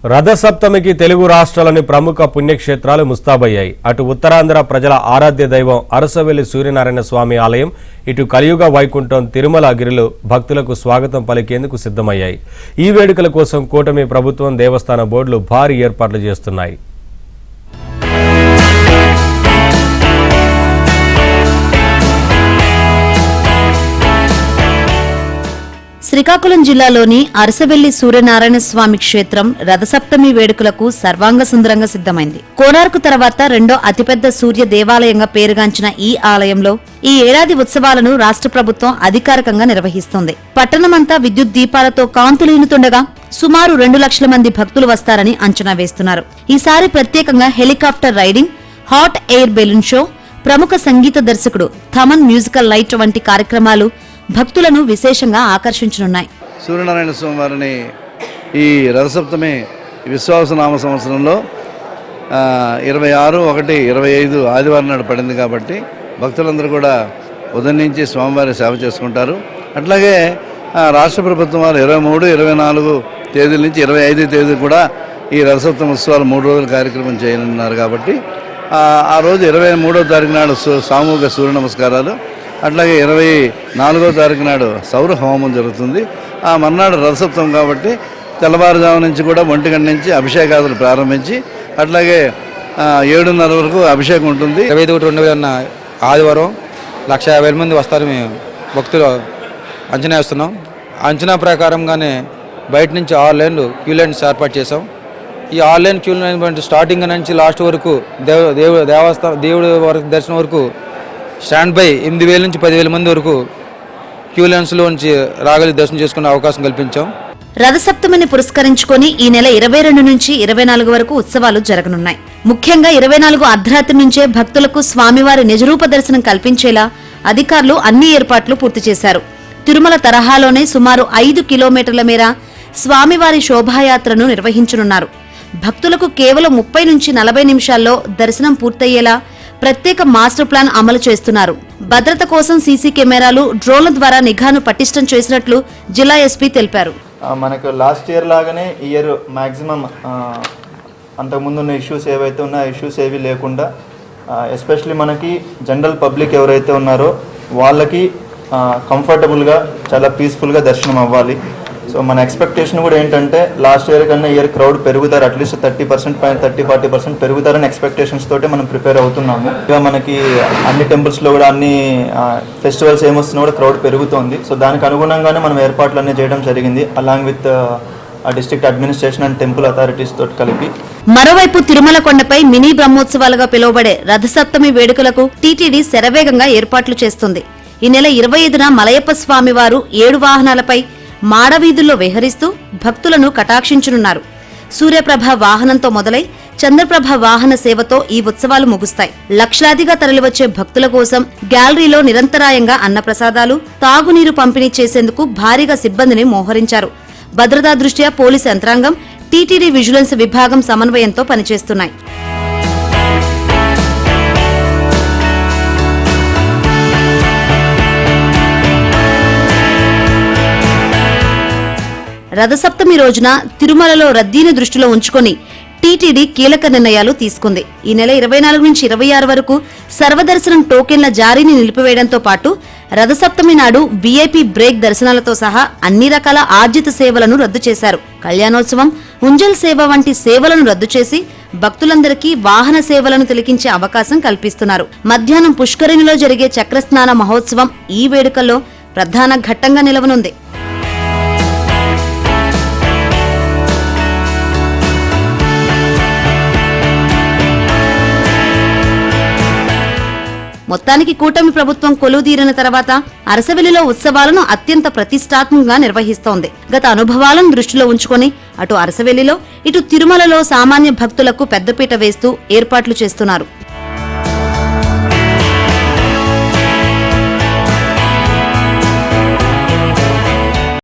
రథసప్తమికి తెలుగు రాష్ట్రాలని ప్రముఖ పుణ్యక్షేత్రాలు ముస్తాబయ్యాయి. అటు ఉత్తరాంధ్ర ప్రజల ఆరాధ్య దైవం అరసవెల్లి సూర్యనారాయణ స్వామి ఆలయం, ఇటు కలియుగ వైకుంఠం తిరుమలగిరిలు భక్తులకు స్వాగతం పలికేందుకు సిద్ధమయ్యాయి. ఈ వేడుకల కోసం కూటమి ప్రభుత్వం, దేవస్థాన బోర్డులు భారీ ఏర్పాట్లు చేస్తున్నాయి. శ్రీకాకుళం జిల్లాలోని అరసవెల్లి సూర్యనారాయణ స్వామి క్షేత్రం రథసప్తమి వేడుకలకు సర్వాంగ సుందరంగా సిద్ధమైంది. కోనార్కు తర్వాత రెండో అతిపెద్ద సూర్య దేవాలయంగా పేరుగాంచిన ఈ ఆలయంలో ఈ ఏడాది ఉత్సవాలను రాష్ట్ర ప్రభుత్వం అధికారికంగా నిర్వహిస్తోంది. పట్టణమంతా విద్యుత్ దీపాలతో కాంతులీనుతుండగా సుమారు 2 లక్షల మంది భక్తులు వస్తారని అంచనా వేస్తున్నారు. ఈసారి ప్రత్యేకంగా helicopter riding, hot air balloon show, ప్రముఖ సంగీత దర్శకుడు థమన్ మ్యూజికల్ లైట్ వంటి కార్యక్రమాలు భక్తులను విశేషంగా ఆకర్షించనున్నాయి. సూర్యనారాయణ స్వామి వారిని ఈ రథసప్తమి విశ్వాసనామ సంవత్సరంలో 26/1/25 ఆదివారం నాడు పడింది కాబట్టి భక్తులందరూ కూడా ఉదయం నుంచి స్వామివారి సేవ చేసుకుంటారు. అట్లాగే రాష్ట్ర ప్రభుత్వం వారు 23, 24 తేదీల నుంచి 25 తేదీ కూడా ఈ రథసప్తమి ఉత్సవాలు 3 రోజుల కార్యక్రమం చేయనున్నారు. కాబట్టి ఆ రోజు 23వ తారీఖు నాడు సామూహిక సూర్య నమస్కారాలు, అట్లాగే 24వ తారీఖు నాడు సౌర హోమం జరుగుతుంది. ఆ మర్నాడు రథసప్తమి కాబట్టి తెల్లవారుజాము నుంచి కూడా 1 గంట నుంచి అభిషేకాదులు ప్రారంభించి అట్లాగే 7:30 వరకు అభిషేకం ఉంటుంది. 25/1/2000 ఆదివారం 150,000 మంది వస్తారు. మేము భక్తులు అంచనా వేస్తున్నాం. అంచనా ప్రకారంగానే బయట నుంచి 6 లైన్లు క్యూ లైన్స్ ఏర్పాటు చేసాం. ఈ 6 లైన్ క్యూ లైన్ స్టార్టింగ్ నుంచి లాస్ట్ వరకు దేవుడి వరకు దర్శనం వరకు స్టాండ్ బై 8,000 నుంచి 10,000 మంది వరకు క్యూ లైన్స్లో నుంచి రాగలి దర్శనం చేసుకునే అవకాశం కల్పించాం. రథసప్తమిని పురస్కరించుకొని ఈ నెల 22 నుంచి 24 వరకు ఉత్సవాలు జరగనున్నాయి. ముఖ్యంగా 24 అర్ధరాత్రి నుంచే భక్తులకు స్వామివారి నిజరూప దర్శనం కల్పించేలా అధికారులు అన్ని ఏర్పాట్లు పూర్తి చేశారు. తిరుమల తరహాలోనే సుమారు 5 కిలోమీటర్ల మేర స్వామివారి శోభాయాత్రను నిర్వహించనున్నారు. భక్తులకు కేవలం 30 నుంచి 40 నిమిషాల్లో దర్శనం పూర్తయ్యేలా ప్రత్యేక మాస్టర్ ప్లాన్ అమలు చేస్తున్నారు. భద్రత కోసం సీసీ కెమెరాలు, డ్రోన్ల ద్వారా నిఘాను పటిష్టం చేసినట్లు జిల్లా ఎస్పీ తెలిపారు. మనకు లాస్ట్ ఇయర్ లాగానే ఈ ఇయర్ మ్యాక్సిమం అంతకుముందున్న ఇష్యూస్ ఏవైతే ఉన్నాయో ఇష్యూస్ ఏవి లేకుండా, ఎస్పెషలీ మనకి జనరల్ పబ్లిక్ ఎవరైతే ఉన్నారో వాళ్ళకి కంఫర్టబుల్గా చాలా పీస్ఫుల్గా దర్శనం అవ్వాలి. సో మన ఎక్స్పెక్టేషన్ కూడా ఏంటంటే లాస్ట్ ఇయర్ కన్నా ఇయర్ క్రౌడ్ పెరుగుతారు, అట్లీస్ట్ 30% పైన 30-40% పెరుగుతారని ఎక్స్పెక్టేషన్స్ తోటే మనం ప్రిపేర్ అవుతున్నాము. ఇక మనకి అన్ని టెంపుల్స్లో కూడా అన్ని ఫెస్టివల్స్ ఏమొస్తున్నా కూడా క్రౌడ్ పెరుగుతోంది. సో దానికి అనుగుణంగానే మనం ఏర్పాట్లు అన్నీ చేయడం జరిగింది, along with district administration and temple authorities తోటి కలిపి. మరోవైపు తిరుమల కొండపై మినీ బ్రహ్మోత్సవాలుగా పిలువబడే రథసప్తమి వేడుకలకు టీటీడీ శరవేగంగా ఏర్పాట్లు చేస్తుంది. ఈ నెల 25న మలయప్ప స్వామి వారు 7 వాహనాలపై మాడవీధుల్లో విహరిస్తూ భక్తులను కటాక్షించనున్నారు. సూర్యప్రభ వాహనంతో మొదలై చంద్రప్రభ వాహన సేవతో ఈ ఉత్సవాలు ముగుస్తాయి. లక్షలాదిగా తరలివచ్చే భక్తుల కోసం గ్యాలరీలో నిరంతరాయంగా అన్నప్రసాదాలు, తాగునీరు పంపిణీ చేసేందుకు భారీగా సిబ్బందిని మోహరించారు. భద్రతా దృష్ట్యా పోలీసు యంత్రాంగం, టీటీడీ విజిలెన్స్ విభాగం సమన్వయంతో పనిచేస్తున్నాయి. రథసప్తమి రోజున తిరుమలలో రద్దీని దృష్టిలో ఉంచుకొని టీటీడీ కీలక నిర్ణయాలు తీసుకుంది. ఈ నెల 24 నుంచి 26 వరకు సర్వదర్శనం టోకెన్ల జారీని నిలిపివేయడంతో పాటు రథసప్తమి నాడు వీఐపీ బ్రేక్ దర్శనాలతో సహా అన్ని రకాల ఆర్జిత సేవలను రద్దు చేశారు. కళ్యాణోత్సవం, ఉంజల్ సేవ వంటి సేవలను రద్దు చేసి భక్తులందరికీ వాహన సేవలను తిలకించే అవకాశం కల్పిస్తున్నారు. మధ్యాహ్నం పుష్కరిణిలో జరిగే చక్రస్నాన మహోత్సవం ఈ వేడుకల్లో ప్రధాన ఘట్టంగా నిలవనుంది. మొత్తానికి కూటమి ప్రభుత్వం కొలువుదీరిన తర్వాత అరసవెల్లిలో ఉత్సవాలను అత్యంత ప్రతిష్టాత్మకంగా నిర్వహిస్తోంది. గత అనుభవాలను దృష్టిలో ఉంచుకొని అటు అరసవెల్లిలో, ఇటు తిరుమలలో సామాన్య భక్తులకు పెద్దపీట వేస్తూ ఏర్పాట్లు చేస్తున్నారు.